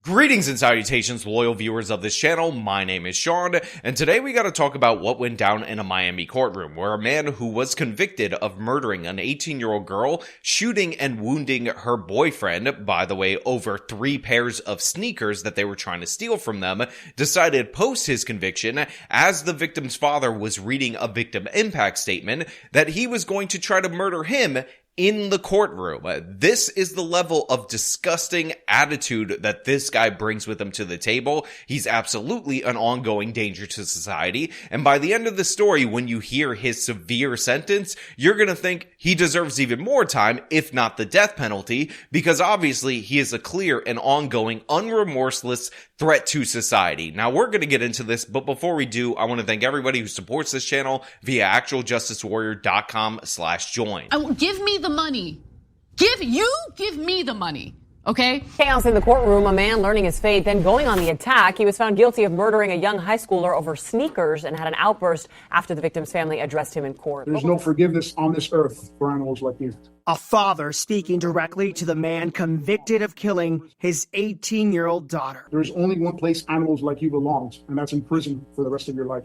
Greetings and salutations, loyal viewers of this channel. My name is Sean, and today we gotta talk about what went down in a Miami courtroom, where a man who was convicted of murdering an 18-year-old girl, shooting and wounding her boyfriend, by the way, over 3 pairs of sneakers that they were trying to steal from them, decided post his conviction, as the victim's father was reading a victim impact statement, that he was going to try to murder him in the courtroom. This is the level of disgusting attitude that this guy brings with him to the table. He's absolutely an ongoing danger to society. And by the end of the story, when you hear his severe sentence, you're gonna think he deserves even more time, if not the death penalty, because obviously he is a clear and ongoing, unremorseless threat to society. Now, we're gonna get into this, but before we do, I want to thank everybody who supports this channel via actualjusticewarrior.com/join. Give me the money. Give me the money. Okay? Chaos in the courtroom, a man learning his fate, then going on the attack. He was found guilty of murdering a young high schooler over sneakers and had an outburst after the victim's family addressed him in court. There's no forgiveness on this earth for animals like you. A father speaking directly to the man convicted of killing his 18-year-old daughter. There's only one place animals like you belong, and that's in prison for the rest of your life.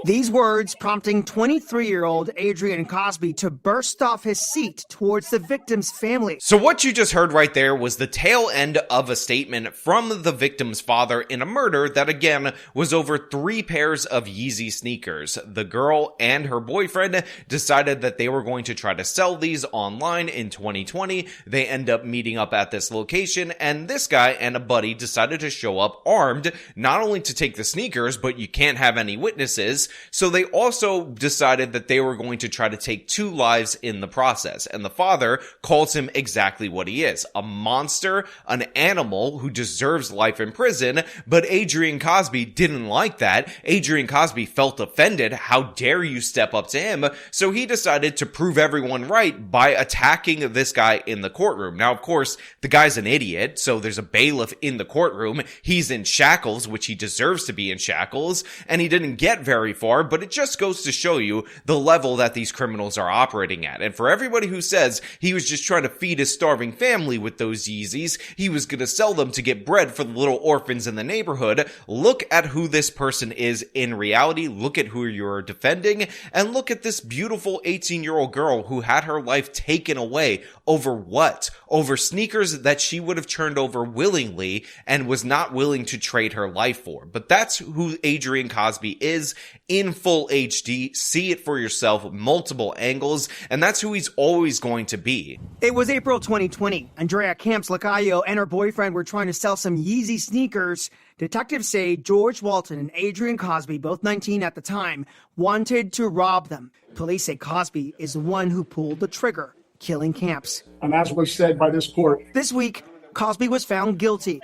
These words prompting 23-year-old Adrian Cosby to burst off his seat towards the victim's family. So what you just heard right there was the tail end of a statement from the victim's father in a murder that, again, was over 3 pairs of Yeezy sneakers. The girl and her boyfriend decided that they were going to try to sell these online in 2020. They end up meeting up at this location, and this guy and a buddy decided to show up armed, not only to take the sneakers, but you can't have any witnesses. So they also decided that they were going to try to take 2 lives in the process. And the father calls him exactly what he is: a monster, an animal who deserves life in prison. But Adrian Cosby didn't like that. Adrian Cosby felt offended. How dare you step up to him? So he decided to prove everyone right by attacking this guy in the courtroom. Now, of course, the guy's an idiot, so there's a bailiff in the courtroom. He's in shackles, which he deserves to be in shackles, and he didn't get very far, but it just goes to show you the level that these criminals are operating at. And for everybody who says he was just trying to feed his starving family with those Yeezys, he was going to sell them to get bread for the little orphans in the neighborhood, look at who this person is in reality, look at who you're defending, and look at this beautiful 18-year-old girl who had her life taken away over what? Over sneakers that she would have turned over willingly and was not willing to trade her life for. But that's who Adrian Cosby is in full HD. See it for yourself, multiple angles, and that's who he's always going to be. It was April 2020. Andrea Camps-Lacayo and her boyfriend were trying to sell some Yeezy sneakers. Detectives say George Walton and Adrian Cosby, both 19 at the time, wanted to rob them. Police say Cosby is the one who pulled the trigger, killing Camps. And as was said by this court, This week, Cosby was found guilty.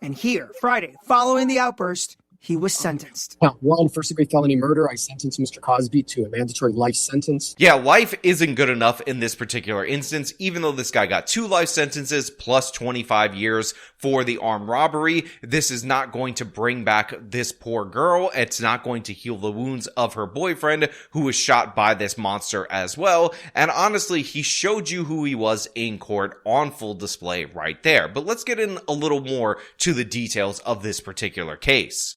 And here, Friday, following the outburst, he was sentenced. Count 1, first-degree felony murder. I sentence Mr. Cosby to a mandatory life sentence. Yeah, life isn't good enough in this particular instance, even though this guy got 2 life sentences plus 25 years for the armed robbery. This is not going to bring back this poor girl. It's not going to heal the wounds of her boyfriend, who was shot by this monster as well. And honestly, he showed you who he was in court on full display right there. But let's get in a little more to the details of this particular case.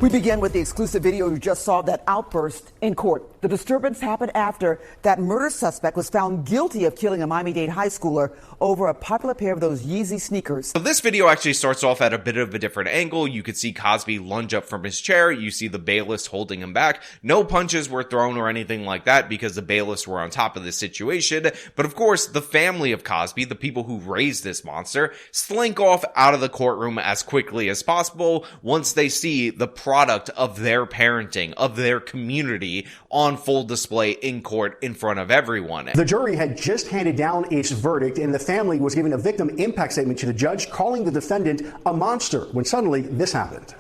We begin with the exclusive video you just saw, that outburst in court. The disturbance happened after that murder suspect was found guilty of killing a Miami-Dade high schooler over a popular pair of those Yeezy sneakers. So this video actually starts off at a bit of a different angle. You could see Cosby lunge up from his chair. You see the bailiffs holding him back. No punches were thrown or anything like that because the bailiffs were on top of the situation. But of course, the family of Cosby, the people who raised this monster, slink off out of the courtroom as quickly as possible once they see the product of their parenting, of their community, on full display in court in front of everyone. The jury had just handed down its verdict, and the family was giving a victim impact statement to the judge, calling the defendant a monster, when suddenly this happened.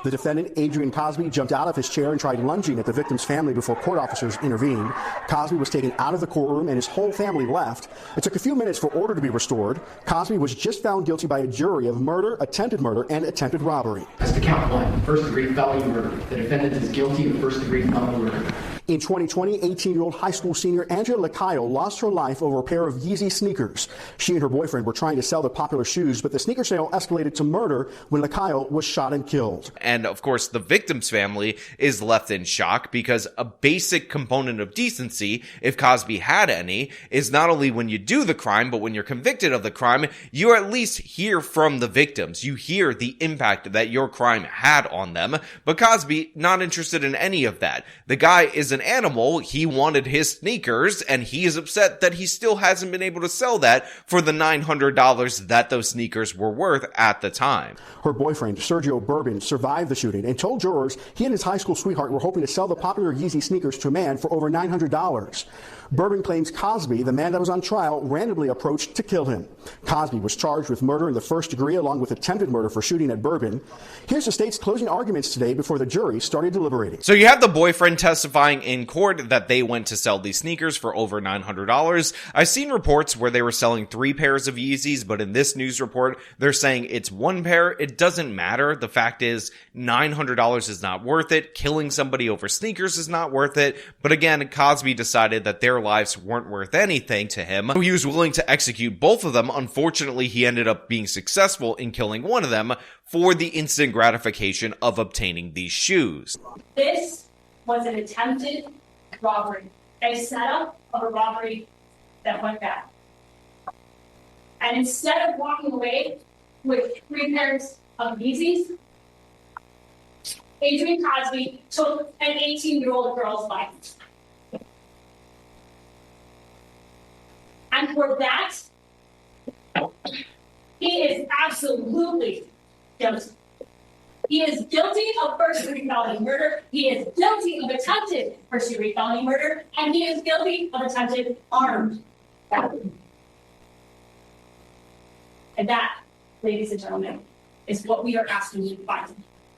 The defendant, Adrian Cosby, jumped out of his chair and tried lunging at the victim's family before court officers intervened. Cosby was taken out of the courtroom and his whole family left. It took a few minutes for order to be restored. Cosby was just found guilty by a jury of murder, attempted murder, and attempted robbery. As to count 1, first-degree felony murder. The defendant is guilty of first-degree felony murder. In 2020, 18-year-old high school senior Angela Lacayo lost her life over a pair of Yeezy sneakers. She and her boyfriend were trying to sell the popular shoes, but the sneaker sale escalated to murder when Lacayo was shot and killed. And of course, the victim's family is left in shock because a basic component of decency, if Cosby had any, is not only when you do the crime, but when you're convicted of the crime, you at least hear from the victims. You hear the impact that your crime had on them. But Cosby, not interested in any of that. The guy is an animal. He wanted his sneakers, and he is upset that he still hasn't been able to sell that for the $900 that those sneakers were worth at the time. Her boyfriend, Sergio Bourbon, survived the shooting and told jurors he and his high school sweetheart were hoping to sell the popular Yeezy sneakers to a man for over $900. Bourbon claims Cosby, the man that was on trial, randomly approached to kill him. Cosby was charged with murder in the first degree along with attempted murder for shooting at Bourbon. Here's the state's closing arguments today before the jury started deliberating. So you have the boyfriend testifying in court that they went to sell these sneakers for over $900. I've seen reports where they were selling 3 pairs of Yeezys, but in this news report, they're saying it's 1 pair. It doesn't matter. The fact is, $900 is not worth it. Killing somebody over sneakers is not worth it. But again, Cosby decided that their lives weren't worth anything to him. He was willing to execute both of them. Unfortunately, he ended up being successful in killing one of them for the instant gratification of obtaining these shoes. This was an attempted robbery, a setup of a robbery that went bad. And instead of walking away with 3 pairs of Yeezys, Adrian Cosby took an 18-year-old girl's life. And for that, he is absolutely guilty. He is guilty of first-degree felony murder. He is guilty of attempted first-degree felony murder. And he is guilty of attempted armed robbery. And that, ladies and gentlemen, is what we are asking you to find.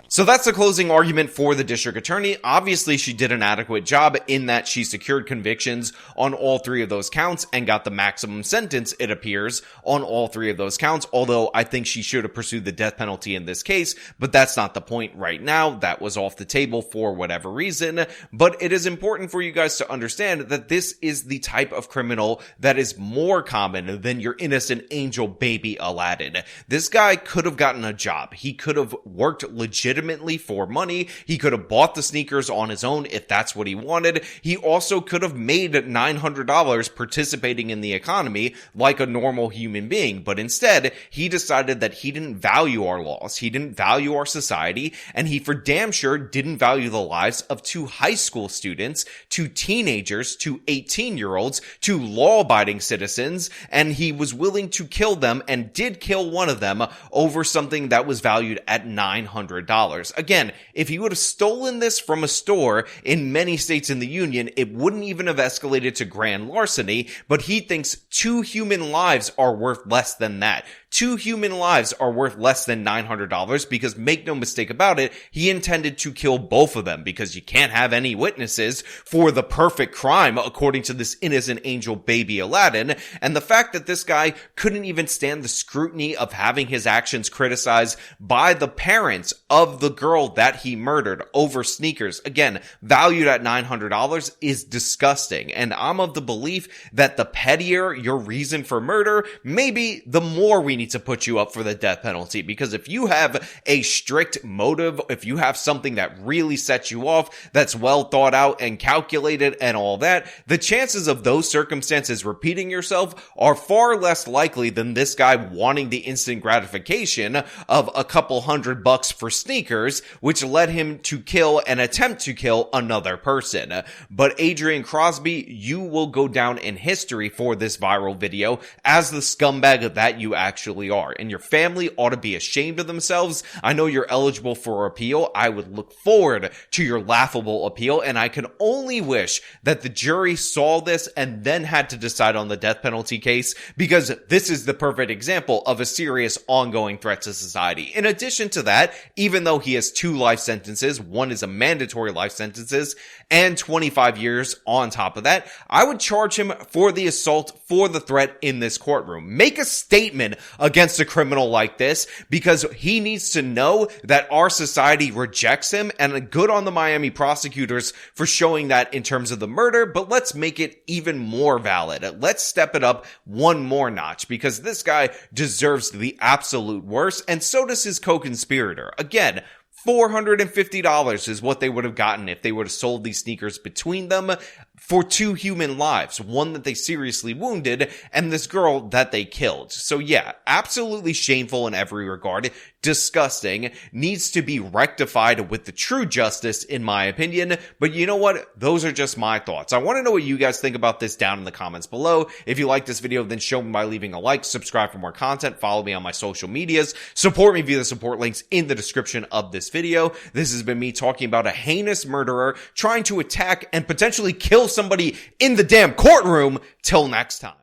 So that's the closing argument for the district attorney. Obviously, she did an adequate job in that she secured convictions on all 3 of those counts and got the maximum sentence, it appears, on all 3 of those counts, although I think she should have pursued the death penalty in this case, but that's not the point right now. That was off the table for whatever reason, but it is important for you guys to understand that this is the type of criminal that is more common than your innocent angel baby Aladdin. This guy could have gotten a job. He could have worked legitimately for money. He could have bought the sneakers on his own if that's what he wanted. He also could have made $900 participating in the economy like a normal human being, but instead he decided that he didn't value our laws, he didn't value our society, and he for damn sure didn't value the lives of 2 high school students, 2 teenagers, 2 18-year-olds, 2 law-abiding citizens, and he was willing to kill them and did kill one of them over something that was valued at $900. Again, if he would have stolen this from a store in many states in the union, it wouldn't even have escalated to grand larceny, but he thinks 2 human lives are worth less than that. 2 human lives are worth less than $900 because, make no mistake about it, he intended to kill both of them because you can't have any witnesses for the perfect crime according to this innocent angel baby Aladdin. And the fact that this guy couldn't even stand the scrutiny of having his actions criticized by the parents of the girl that he murdered over sneakers, again, valued at $900, is disgusting. And I'm of the belief that the pettier your reason for murder, maybe the more we need to put you up for the death penalty. Because if you have a strict motive, if you have something that really sets you off, that's well thought out and calculated and all that, the chances of those circumstances repeating yourself are far less likely than this guy wanting the instant gratification of a couple $100 for sneakers, which led him to kill and attempt to kill another person. But Adrian Cosby, you will go down in history for this viral video as the scumbag that you actually actually are. And your family ought to be ashamed of themselves. I know you're eligible for appeal. I would look forward to your laughable appeal. And I can only wish that the jury saw this and then had to decide on the death penalty case, because this is the perfect example of a serious ongoing threat to society. In addition to that, even though he has 2 life sentences, one is a mandatory life sentences, and 25 years on top of that, I would charge him for the assault, for the threat in this courtroom. Make a statement against a criminal like this, because he needs to know that our society rejects him, and good on the Miami prosecutors for showing that in terms of the murder, but let's make it even more valid. Let's step it up one more notch, because this guy deserves the absolute worst, and so does his co-conspirator. Again, $450 is what they would have gotten if they would have sold these sneakers between them for 2 human lives, one that they seriously wounded and this girl that they killed. So yeah, absolutely shameful in every regard, disgusting, needs to be rectified with the true justice in my opinion. But you know what? Those are just my thoughts. I want to know what you guys think about this down in the comments below. If you like this video, then show me by leaving a like, subscribe for more content, follow me on my social medias, support me via the support links in the description of this video. This has been me talking about a heinous murderer trying to attack and potentially kill somebody in the damn courtroom. Till next time.